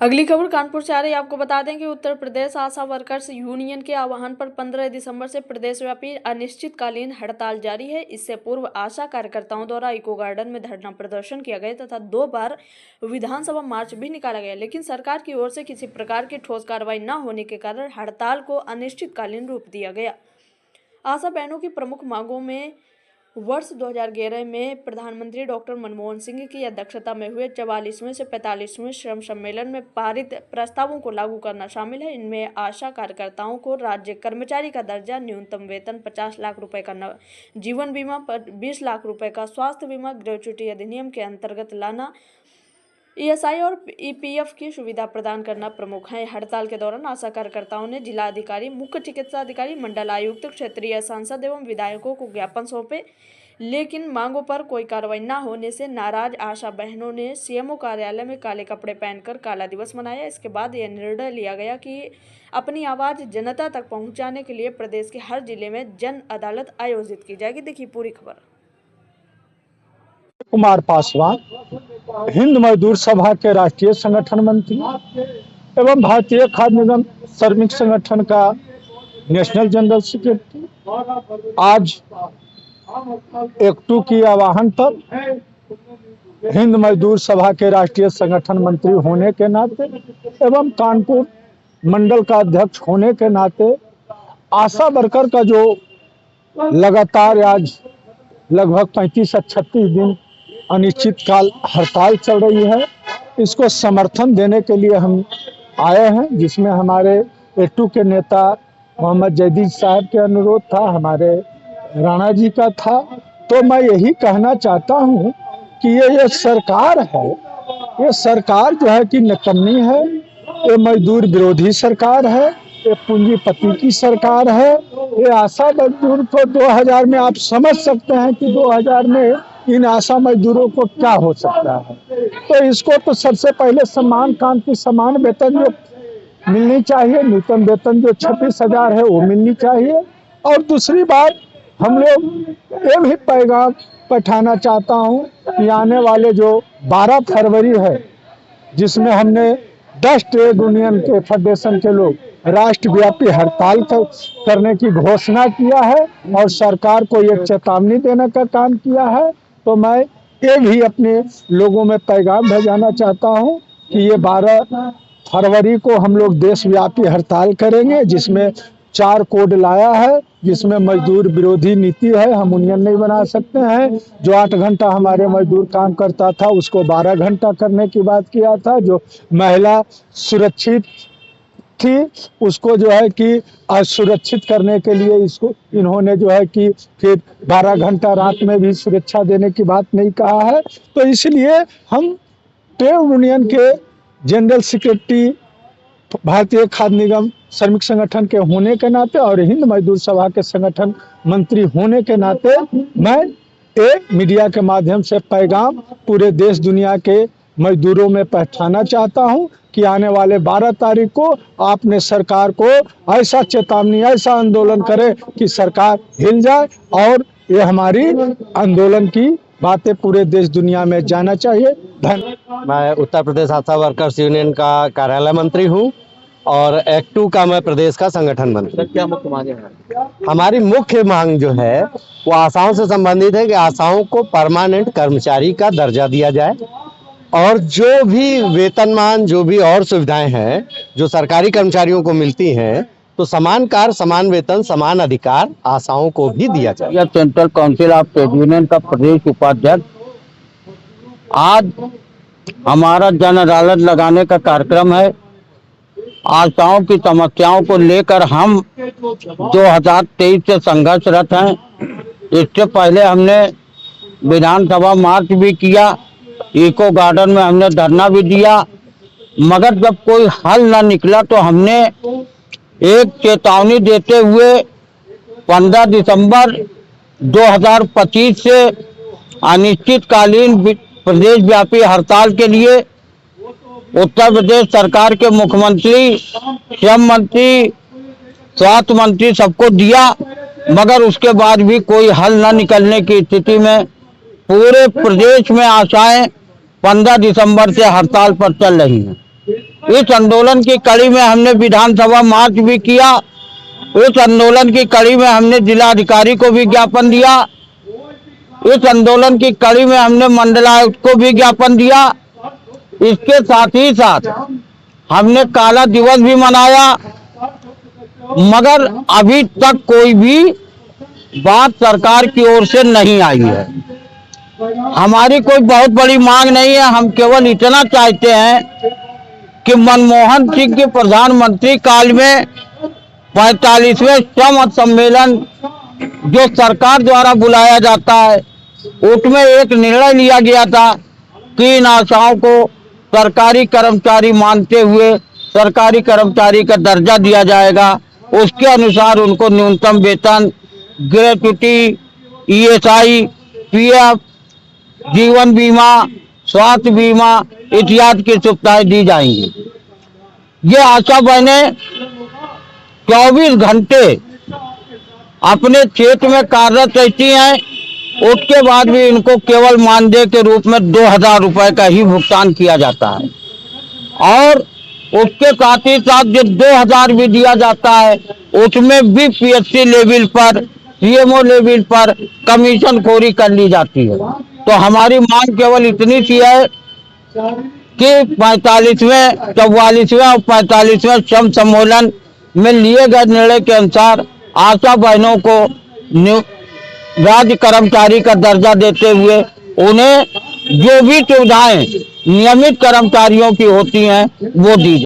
अगली खबर कानपुर से आ रही है। आपको बता दें कि उत्तर प्रदेश आशा वर्कर्स यूनियन के आह्वान पर 15 दिसंबर से प्रदेशव्यापी अनिश्चितकालीन हड़ताल जारी है। इससे पूर्व आशा कार्यकर्ताओं द्वारा इको गार्डन में धरना प्रदर्शन किया गया तथा 2 बार विधानसभा मार्च भी निकाला गया, लेकिन सरकार की ओर से किसी प्रकार की ठोस कार्रवाई न होने के कारण हड़ताल को अनिश्चितकालीन रूप दिया गया। आशा बहनों की प्रमुख मांगों में वर्ष 2011 में प्रधानमंत्री डॉक्टर मनमोहन सिंह की अध्यक्षता में हुए 44वें से 45वें श्रम सम्मेलन में पारित प्रस्तावों को लागू करना शामिल है। इनमें आशा कार्यकर्ताओं को राज्य कर्मचारी का दर्जा, न्यूनतम वेतन 50 लाख रुपए का जीवन बीमा, 20 लाख रुपए का स्वास्थ्य बीमा, ग्रेच्युटी अधिनियम के अंतर्गत लाना, ESI और EPF की सुविधा प्रदान करना प्रमुख है। हड़ताल के दौरान आशा कार्यकर्ताओं ने जिलाधिकारी, मुख्य चिकित्सा अधिकारी, मंडल आयुक्त, क्षेत्रीय सांसद एवं विधायकों को ज्ञापन सौंपे, लेकिन मांगों पर कोई कार्रवाई न होने से नाराज आशा बहनों ने CMO कार्यालय में काले कपड़े पहनकर काला दिवस मनाया। इसके बाद यह निर्णय लिया गया कि अपनी आवाज जनता तक पहुंचाने के लिए प्रदेश के हर जिले में जन अदालत आयोजित की जाएगी। देखिए पूरी खबर। कुमार पासवान, हिंद मजदूर सभा के राष्ट्रीय संगठन मंत्री एवं भारतीय खाद्य निगम श्रमिक संगठन का नेशनल जनरल सेक्रेटरी, आज एकटू की आह्वान पर हिंद मजदूर सभा के राष्ट्रीय संगठन मंत्री होने के नाते एवं कानपुर मंडल का अध्यक्ष होने के नाते आशा वर्कर का जो लगातार आज लगभग 35 से 36 दिन अनिश्चितकाल हड़ताल चल रही है, इसको समर्थन देने के लिए हम आए हैं, जिसमें हमारे एकटू के नेता मोहम्मद जयदीद साहब के अनुरोध था, हमारे राणा जी का था। तो मैं यही कहना चाहता हूं कि ये सरकार है, ये सरकार जो है कि निकम्मी है, ये मजदूर विरोधी सरकार है, ये पूंजीपति की सरकार है। ये आशा मजदूर को 2000 में आप समझ सकते हैं कि 2000 में इन आशा मजदूरों को क्या हो सकता है। तो इसको तो सबसे पहले सम्मान कांति समान वेतन जो मिलनी चाहिए, न्यूनतम वेतन जो 26,000 है वो मिलनी चाहिए। और दूसरी बात, हम लोग ये भी पैगाम पठाना चाहता हूँ कि आने वाले जो 12 फरवरी है, जिसमें हमने 10 ट्रेड यूनियन के फेडरेशन के लोग राष्ट्रव्यापी हड़ताल करने की घोषणा किया है और सरकार को एक चेतावनी देने का काम किया है। तो मैं ये भी अपने लोगों में पैगाम भेजाना चाहता हूं कि ये 12 फरवरी को हम लोग देशव्यापी हड़ताल करेंगे, जिसमें 4 कोड लाया है, जिसमें मजदूर विरोधी नीति है, हम यूनियन नहीं बना सकते हैं। जो 8 घंटा हमारे मजदूर काम करता था उसको 12 घंटा करने की बात किया था। जो महिला सुरक्षित थी उसको जो है कि असुरक्षित करने के लिए इसको इन्होंने जो है कि फिर 12 घंटा रात में भी सुरक्षा देने की बात नहीं कहा है। तो इसलिए हम ट्रेड यूनियन के जनरल सेक्रेटरी भारतीय खाद्य निगम श्रमिक संगठन के होने के नाते और हिंद मजदूर सभा के संगठन मंत्री होने के नाते मैं एक मीडिया के माध्यम से पैगाम पूरे देश दुनिया के मजदूरों में पहुंचाना चाहता हूं कि आने वाले 12 तारीख को आपने सरकार को ऐसा चेतावनी, ऐसा आंदोलन करे कि सरकार हिल जाए और ये हमारी आंदोलन की बातें पूरे देश दुनिया में जाना चाहिए। धन्यवाद। मैं उत्तर प्रदेश आशा वर्कर्स यूनियन का कार्यालय मंत्री हूं और एकटू का मैं प्रदेश का संगठन मंत्री। क्या मुख्य मांगे हैं? हमारी मुख्य मांग जो है वो आशाओं से संबंधित है कि आशाओं को परमानेंट कर्मचारी का दर्जा दिया जाए और जो भी वेतनमान, जो भी और सुविधाएं हैं जो सरकारी कर्मचारियों को मिलती हैं, तो समान कार्य, समान वेतन, समान अधिकार आशाओं को भी दिया जाए। यह central council of trade union का प्रदेश उपाध्यक्ष, आज हमारा जन अदालत लगाने का कार्यक्रम है। आशाओं की समस्याओं को लेकर हम 2023 से संघर्षरत हैं। इससे पहले हमने विधानसभा मार्च भी किया, इको गार्डन में हमने धरना भी दिया, मगर जब कोई हल न निकला तो हमने एक चेतावनी देते हुए 15 दिसंबर 2025 से अनिश्चितकालीन प्रदेश व्यापी हड़ताल के लिए उत्तर प्रदेश सरकार के मुख्यमंत्री, श्रम मंत्री, स्वास्थ्य मंत्री सबको दिया, मगर उसके बाद भी कोई हल न निकलने की स्थिति में पूरे प्रदेश में आशाएं 15 दिसंबर से हड़ताल पर चल रही हैं। इस आंदोलन की कड़ी में हमने विधानसभा मार्च भी किया। इस आंदोलन की कड़ी में हमने जिलाधिकारी को भी ज्ञापन दिया। इस आंदोलन की कड़ी में हमने मंडलायुक्त को भी ज्ञापन दिया। इसके साथ ही साथ हमने काला दिवस भी मनाया, मगर अभी तक कोई भी बात सरकार की ओर से नहीं आई है। हमारी कोई बहुत बड़ी मांग नहीं है, हम केवल इतना चाहते हैं कि मनमोहन सिंह के प्रधानमंत्री काल में 45वें श्रम सम्मेलन जो सरकार द्वारा बुलाया जाता है, उसमें एक निर्णय लिया गया था कि इन आशाओं को सरकारी कर्मचारी मानते हुए सरकारी कर्मचारी का दर्जा दिया जाएगा। उसके अनुसार उनको न्यूनतम वेतन, ग्रेच्युटी, ESI, PF, जीवन बीमा, स्वास्थ्य बीमा इत्यादि की सुविधाएं दी जाएंगी। ये आशा बहनें 24 घंटे अपने क्षेत्र में कार्यरत रहती हैं। उसके बाद भी इनको केवल मानदेय के रूप में 2000 रुपए का ही भुगतान किया जाता है, और उसके साथ ही साथ जो 2000 भी दिया जाता है उसमें भी PSC लेवल पर, CMO लेवल पर कमीशन खोरी कर ली जाती है। तो हमारी मांग केवल इतनी सी है कि 45वें, 44वें और 45वें श्रम सम्मेलन में लिए गए निर्णय के अनुसार आशा बहनों को राज्य कर्मचारी का दर्जा देते हुए उन्हें जो भी सुविधाएं नियमित कर्मचारियों की होती हैं वो दी जाए।